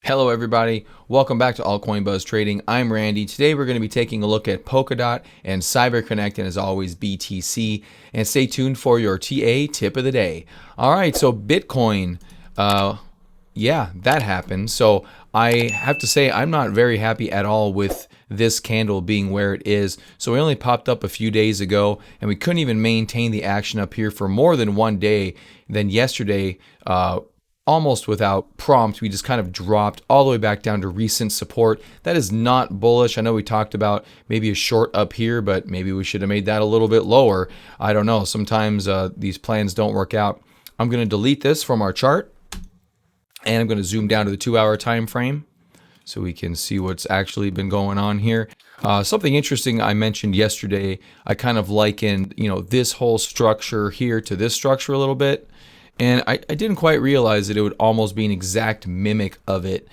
Hello everybody, welcome back to Altcoin Buzz Trading. I'm Randy. Today we're going to be taking a look at Polkadot and Cyberconnect, and as always BTC. And stay tuned for your TA tip of the day. Alright, so Bitcoin, yeah, that happened. So I have to say I'm not very happy at all with this candle being where it is. So we only popped up a few days ago and we couldn't even maintain the action up here for more than one day. Then yesterday, almost without prompt, we just kind of dropped all the way back down to recent support. That is not bullish. I know we talked about maybe a short up here, but maybe we should have made that a little bit lower. I don't know. Sometimes these plans don't work out. I'm going to delete this from our chart, and I'm going to zoom down to the 2-hour time frame so we can see what's actually been going on here. Something interesting I mentioned yesterday, I kind of likened, this whole structure here to this structure a little bit. And I didn't quite realize that it would almost be an exact mimic of it.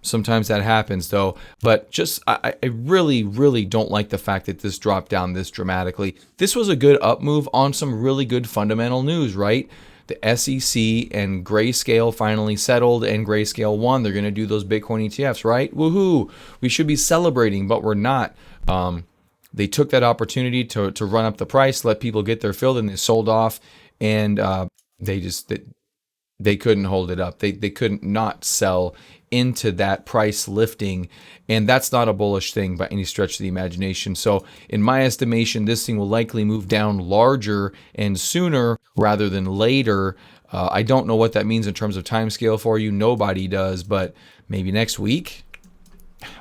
Sometimes that happens though. But just I really, really don't like the fact that this dropped down this dramatically. This was a good up move on some really good fundamental news, right? The SEC and Grayscale finally settled, and Grayscale won. They're going to do those Bitcoin ETFs, right? Woohoo! We should be celebrating, but we're not. They took that opportunity to run up the price, let people get their fill, and they sold off. And they couldn't hold it up. They couldn't not sell into that price lifting, and that's not a bullish thing by any stretch of the imagination. So in my estimation, this thing will likely move down larger and sooner rather than later. I don't know what that means in terms of time scale for you. Nobody does, but maybe next week.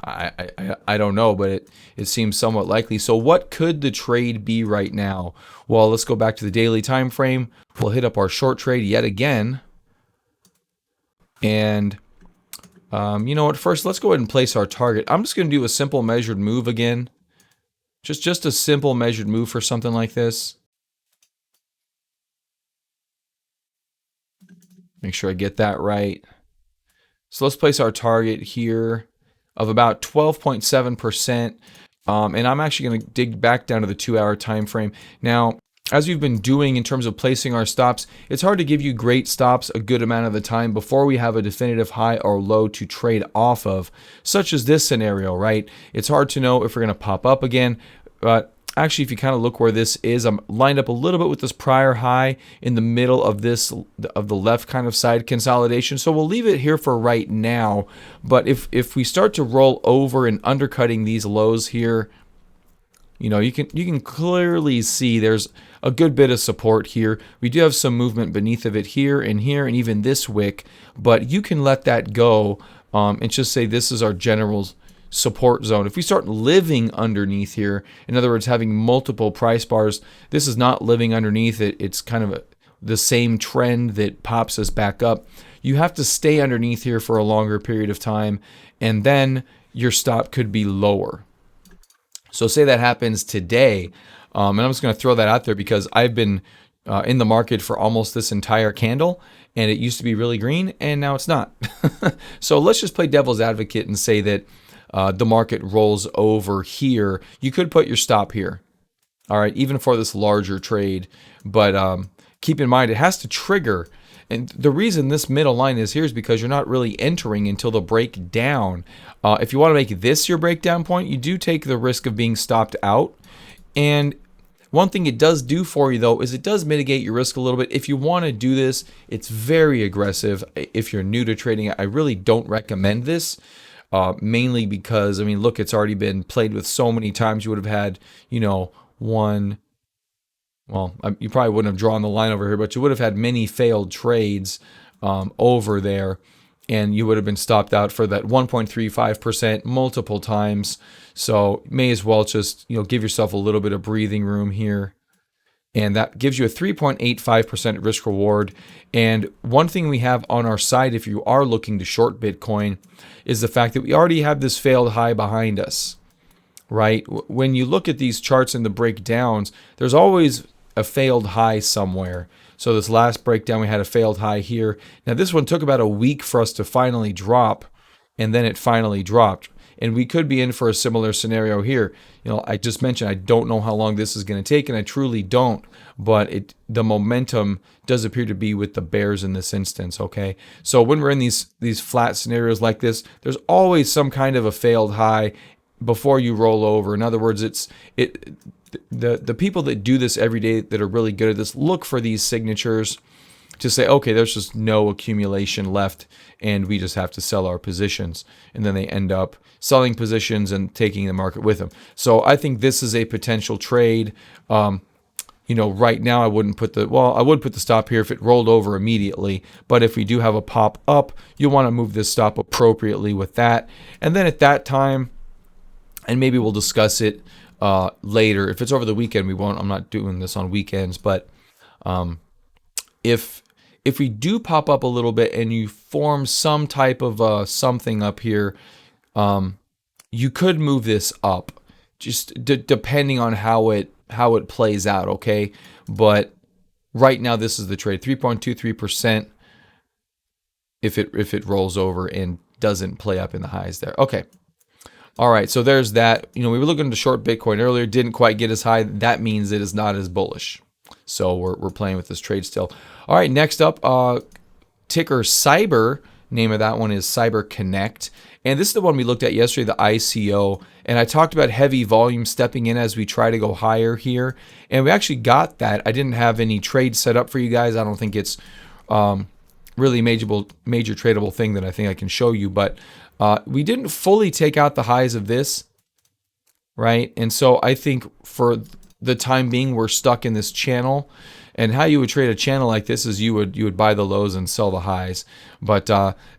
I don't know, but it seems somewhat likely. So what could the trade be right now? Well, let's go back to the daily time frame. We'll hit up our short trade yet again. And you know what? First, let's go ahead and place our target. I'm just going to do a simple measured move again. Just a simple measured move for something like this. Make sure I get that right. So let's place our target here of about 12.7%. And I'm actually going to dig back down to the 2-hour time frame. Now, as we've been doing in terms of placing our stops, it's hard to give you great stops a good amount of the time before we have a definitive high or low to trade off of, such as this scenario, right? It's hard to know if we're going to pop up again, but actually, if you kind of look where this is, I'm lined up a little bit with this prior high in the middle of this, of the left kind of side consolidation. So we'll leave it here for right now. But if we start to roll over and undercutting these lows here, you can clearly see there's a good bit of support here. We do have some movement beneath of it here, and even this wick, but you can let that go and just say this is our general support zone. If we start living underneath here, in other words, having multiple price bars, this is not living underneath it. It's kind of the same trend that pops us back up. You have to stay underneath here for a longer period of time, and then your stop could be lower. So say that happens today, and I'm just going to throw that out there because I've been in the market for almost this entire candle, and it used to be really green, and now it's not. So let's just play devil's advocate and say that the market rolls over here. You could put your stop here, all right, even for this larger trade. But keep in mind, it has to trigger. And the reason this middle line is here is because you're not really entering until the breakdown. If you want to make this your breakdown point, you do take the risk of being stopped out. And one thing it does do for you, though, is it does mitigate your risk a little bit. If you want to do this, it's very aggressive. If you're new to trading, I really don't recommend this. Mainly because, I mean, look, it's already been played with so many times. You would have had, one, well, you probably wouldn't have drawn the line over here, but you would have had many failed trades over there, and you would have been stopped out for that 1.35% multiple times. So may as well just, give yourself a little bit of breathing room here. And that gives you a 3.85% risk reward. And one thing we have on our side, if you are looking to short Bitcoin, is the fact that we already have this failed high behind us, right? When you look at these charts and the breakdowns, there's always a failed high somewhere. So this last breakdown, we had a failed high here. Now this one took about a week for us to finally drop, and then it finally dropped. And we could be in for a similar scenario here. I just mentioned I don't know how long this is going to take, and I truly don't. But the momentum does appear to be with the bears in this instance, okay? So when we're in these flat scenarios like this, there's always some kind of a failed high before you roll over. In other words, the people that do this every day that are really good at this look for these signatures to say, okay, there's just no accumulation left and we just have to sell our positions. And then they end up selling positions and taking the market with them. So I think this is a potential trade. Right now I wouldn't put I would put the stop here if it rolled over immediately. But if we do have a pop up, you want to move this stop appropriately with that. And then at that time, and maybe we'll discuss it later. If it's over the weekend, we won't. I'm not doing this on weekends. But if we do pop up a little bit and you form some type of something up here, you could move this up, just depending on how it plays out. Okay, but right now this is the trade: 3.23% if it rolls over and doesn't play up in the highs there. Okay. All right, so there's that. We were looking to short Bitcoin earlier, didn't quite get as high. That means it is not as bullish. So we're playing with this trade still. All right, next up, ticker Cyber. Name of that one is Cyberconnect. And this is the one we looked at yesterday, the ICO. And I talked about heavy volume stepping in as we try to go higher here. And we actually got that. I didn't have any trade set up for you guys. I don't think it's really major tradable thing that I think I can show you. But we didn't fully take out the highs of this, right? And so I think for the time being, we're stuck in this channel. And how you would trade a channel like this is you would buy the lows and sell the highs. But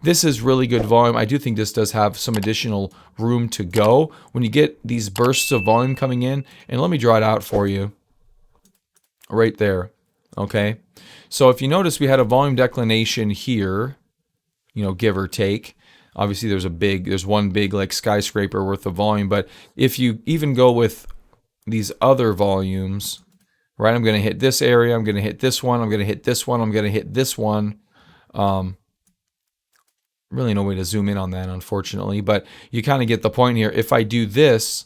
this is really good volume. I do think this does have some additional room to go. When you get these bursts of volume coming in, and let me draw it out for you right there, okay? So if you notice, we had a volume declination here, give or take. Obviously, there's one big like skyscraper worth of volume. But if you even go with these other volumes, right? I'm going to hit this area. I'm going to hit this one. I'm going to hit this one. I'm going to hit this one. Really no way to zoom in on that, unfortunately. But you kind of get the point here. If I do this,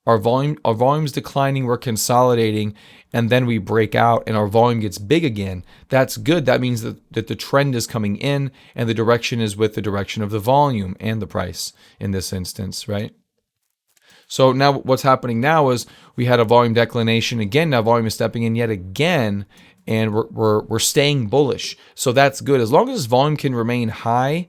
our volume's declining. We're consolidating. And then we break out and our volume gets big again. That's good. That means that the trend is coming in and the direction is with the direction of the volume and the price in this instance, right? So now what's happening now is we had a volume declination again. Now volume is stepping in yet again, and we're staying bullish. So that's good. As long as volume can remain high,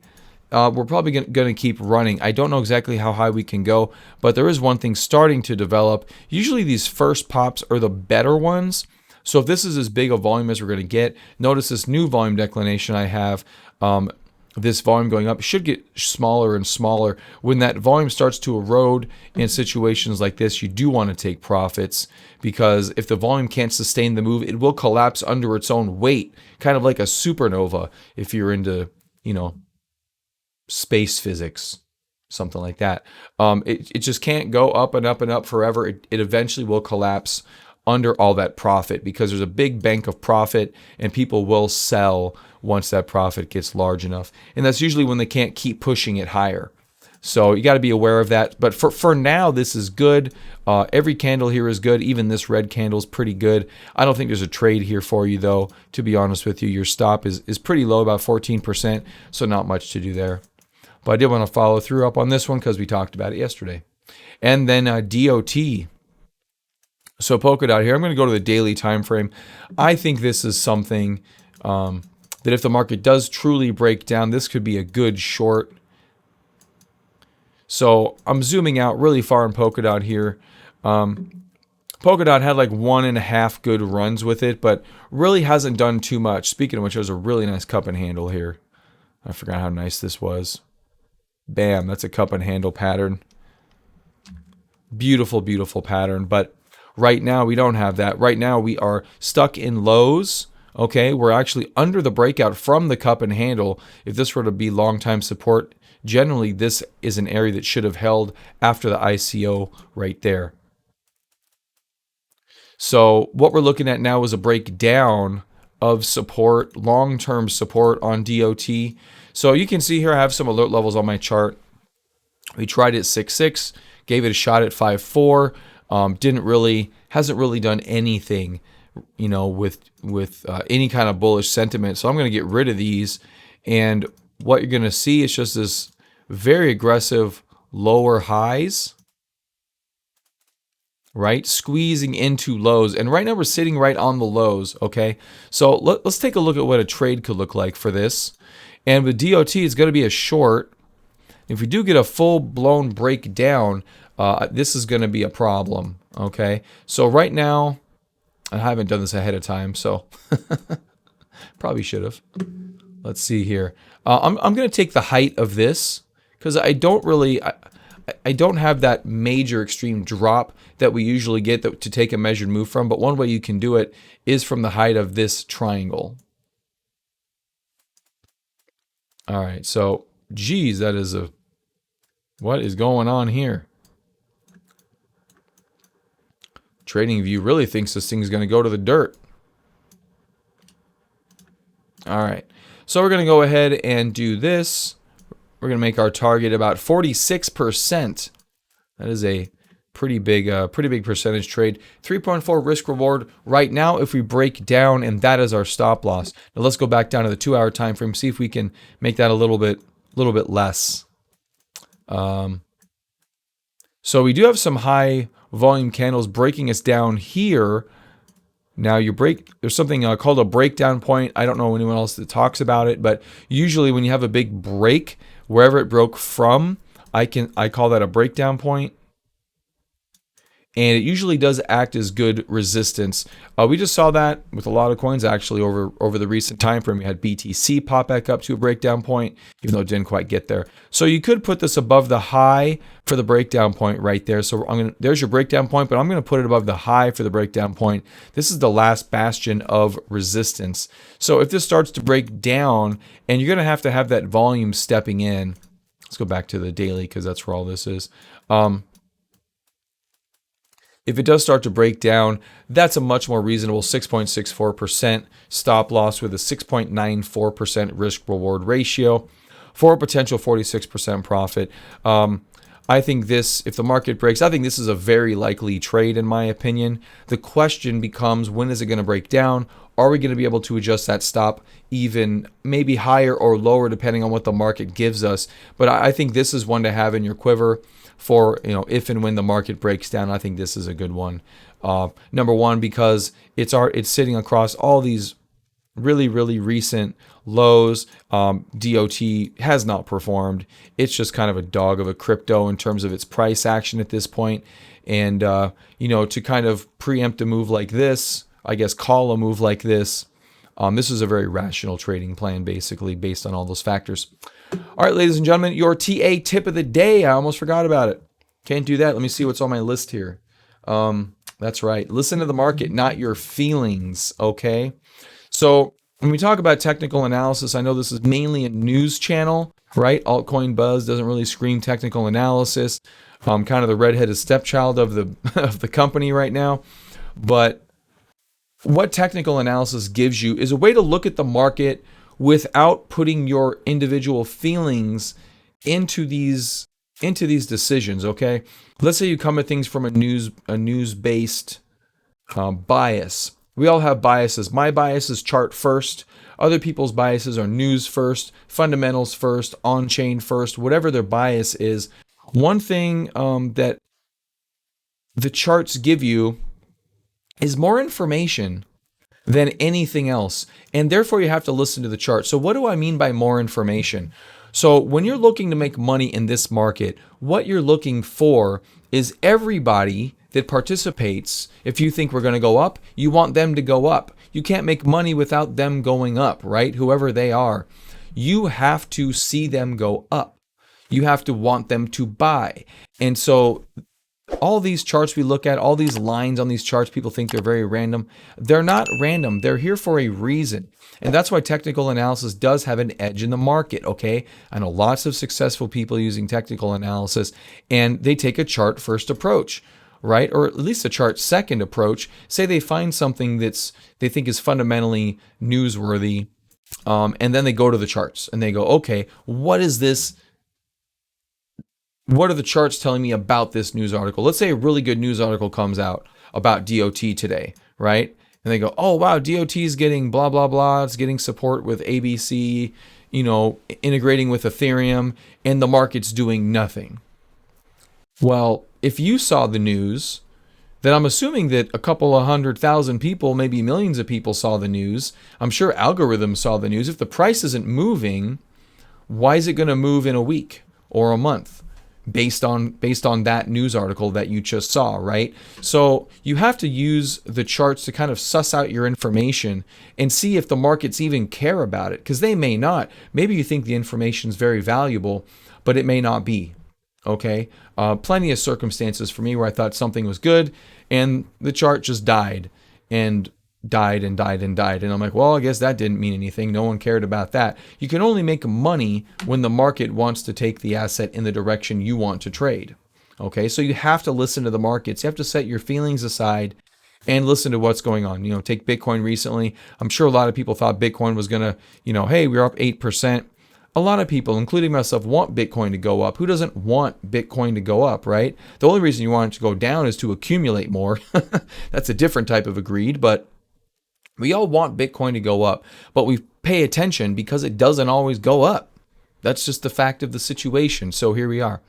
we're probably going to keep running. I don't know exactly how high we can go, but there is one thing starting to develop. Usually these first pops are the better ones. So if this is as big a volume as we're going to get, notice this new volume declination I have. This volume going up should get smaller and smaller. When that volume starts to erode in situations like this, you do want to take profits, because if the volume can't sustain the move, it will collapse under its own weight, kind of like a supernova if you're into, space physics, something like that. It just can't go up and up and up forever. It eventually will collapse under all that profit, because there's a big bank of profit and people will sell once that profit gets large enough. And that's usually when they can't keep pushing it higher. So you got to be aware of that. But for now, this is good. Every candle here is good. Even this red candle is pretty good. I don't think there's a trade here for you, though, to be honest with you. Your stop is pretty low, about 14%, so not much to do there. But I did want to follow through up on this one because we talked about it yesterday. And then DOT. So Polkadot here, I'm going to go to the daily time frame. I think this is something that if the market does truly break down, this could be a good short. So I'm zooming out really far in Polkadot here. Polkadot had like 1.5 good runs with it, but really hasn't done too much. Speaking of which, there's a really nice cup and handle here. I forgot how nice this was. Bam, that's a cup and handle pattern. Beautiful, beautiful pattern. But right now, we don't have that. Right now, we are stuck in lows. Okay, we're actually under the breakout from the cup and handle. If this were to be long-time support, generally this is an area that should have held after the ICO right there. So what we're looking at now is a breakdown of support, long-term support on DOT. So you can see here I have some alert levels on my chart. We tried it at 6.6, gave it a shot at 5.4. Hasn't really done anything, with any kind of bullish sentiment. So I'm going to get rid of these, and what you're going to see is just this very aggressive lower highs, right? Squeezing into lows. And right now we're sitting right on the lows, okay? So let's take a look at what a trade could look like for this. And with DOT, it's going to be a short. If we do get a full-blown breakdown, this is going to be a problem, okay? So right now, I haven't done this ahead of time, so probably should have. Let's see here. I'm going to take the height of this because I don't have that major extreme drop that we usually get to take a measured move from. But one way you can do it is from the height of this triangle. All right, so geez, what is going on here? TradingView really thinks this thing is going to go to the dirt. All right, so we're going to go ahead and do this. We're going to make our target about 46%. That is a pretty big percentage trade. 3.4 risk reward right now if we break down, and that is our stop loss. Now let's go back down to the 2-hour time frame, see if we can make that a little bit less. So we do have some high volume candles breaking us down here. Now there's something called a breakdown point. I don't know anyone else that talks about it, but usually when you have a big break, wherever it broke from, I call that a breakdown point. And it usually does act as good resistance. We just saw that with a lot of coins actually over the recent time frame. We had BTC pop back up to a breakdown point, even though it didn't quite get there. So you could put this above the high for the breakdown point right there. So there's your breakdown point, but I'm going to put it above the high for the breakdown point. This is the last bastion of resistance. So if this starts to break down, and you're going to have that volume stepping in. Let's go back to the daily because that's where all this is. If it does start to break down, that's a much more reasonable 6.64% stop loss with a 6.94% risk reward ratio for a potential 46% profit. I think if the market breaks, I think this is a very likely trade in my opinion. The question becomes, when is it going to break down? Are we going to be able to adjust that stop even maybe higher or lower depending on what the market gives us? But I think this is one to have in your quiver for, if and when the market breaks down. I think this is a good one. Number one, because it's sitting across all these really, really recent lows. DOT has not performed. It's just kind of a dog of a crypto in terms of its price action at this point. And, to kind of preempt a move like this, I guess call a move like this, this is a very rational trading plan, basically, based on all those factors. All right, ladies and gentlemen, your TA tip of the day. I almost forgot about it. Can't do that. Let me see what's on my list here. That's right. Listen to the market, not your feelings, okay? So when we talk about technical analysis, I know this is mainly a news channel, right? Altcoin Buzz doesn't really scream technical analysis. Kind of the redheaded stepchild of the company right now. But what technical analysis gives you is a way to look at the market without putting your individual feelings into these decisions, okay? Let's say you come at things from a news-based bias. We all have biases. My bias is chart first. Other people's biases are news first, fundamentals first, on-chain first, whatever their bias is. One thing that the charts give you is more information than anything else. And therefore, you have to listen to the chart. So what do I mean by more information? So when you're looking to make money in this market, what you're looking for is everybody that participates. If you think we're going to go up, you want them to go up. You can't make money without them going up, right? Whoever they are. You have to see them go up. You have to want them to buy. And so all these charts we look at, all these lines on these charts, people think they're very random. They're not random. They're here for a reason. And that's why technical analysis does have an edge in the market, okay? I know lots of successful people using technical analysis, and they take a chart first approach, right? Or at least a chart second approach. Say they find something they think is fundamentally newsworthy, and then they go to the charts and they go, okay, what is this what are the charts telling me about this news article? Let's say a really good news article comes out about DOT today, right? And they go, oh, wow, DOT is getting blah, blah, blah. It's getting support with ABC, integrating with Ethereum, and the market's doing nothing. Well, if you saw the news, then I'm assuming that a couple of 100,000 people, maybe millions of people saw the news. I'm sure algorithms saw the news. If the price isn't moving, why is it going to move in a week or a month based on that news article that you just saw, right? So you have to use the charts to kind of suss out your information and see if the markets even care about it, because they may not. Maybe you think the information is very valuable, but it may not be. Okay, plenty of circumstances for me where I thought something was good and the chart just died and died and died and died. And I'm like, well, I guess that didn't mean anything. No one cared about that. You can only make money when the market wants to take the asset in the direction you want to trade. Okay, so you have to listen to the markets. You have to set your feelings aside and listen to what's going on. Take Bitcoin recently. I'm sure a lot of people thought Bitcoin was going to, hey, we're up 8%. A lot of people, including myself, want Bitcoin to go up. Who doesn't want Bitcoin to go up, right? The only reason you want it to go down is to accumulate more. That's a different type of greed, but we all want Bitcoin to go up, but we pay attention because it doesn't always go up. That's just the fact of the situation. So here we are.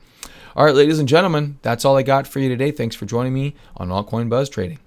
All right, ladies and gentlemen, that's all I got for you today. Thanks for joining me on Altcoin Buzz Trading.